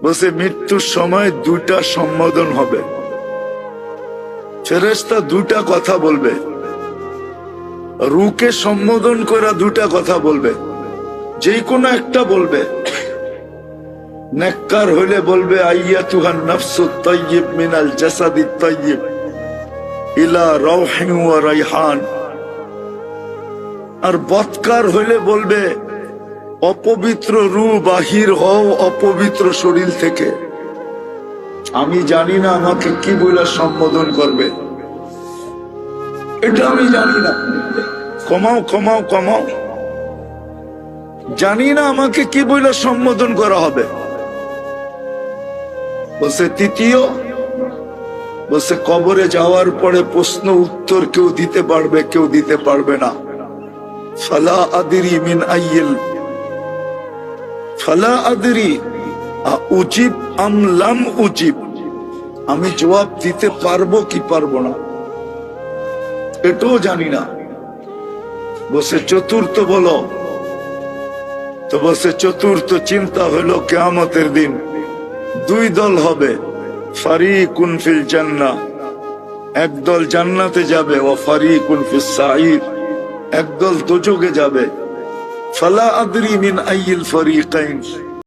বসে মৃত্যুর সময় দুইটা সম্বোধন হবে, ফেরেশতা দুইটা কথা বলবে, রূহকে সম্বোধন করে দুইটা কথা বলবে, যে কোনো একটা বলবে। নেককার হইলে বলবে আইয়াতুহান নাফসুত তাইয়্যিব মিনাল জাসাদিত তাইয়্যিব ইলা রাউহিন ওয়া রাইহান। আর বদকার হইলে বলবে অপবিত্র রূহ বাহির হও অপবিত্র শরীর থেকে। আমি জানি না আমাকে কি বলে সম্বোধন করবে, এটা আমি জানি না। কমাও কমাও কমাও, জানি না আমাকে কি বলে সম্বোধন করা হবে। বসে তৃতীয়, বসে কবরে যাওয়ার পরে প্রশ্ন উত্তর কেউ দিতে পারবে, কেউ দিতে পারবে না। ফালা আদরি মিন আইয়িল, ফালা আদরি উজিব আম লাম উজিব, আমি জবাব দিতে পারবো কি পারবো না এটাও জানি না। বসে চতুর্থ বলো, তো বসে চতুর্থ চিন্তা হলো কিয়ামতের দিন দুই দল হবে, ফারিকুন ফিল জান্নাহ, একদল জান্নাতে যাবে, ও ফারিকুন ফিস সাঈর, একদল দোজখে যাবে। ফালা আদরি মিন আইয়িল ফারিকাইন,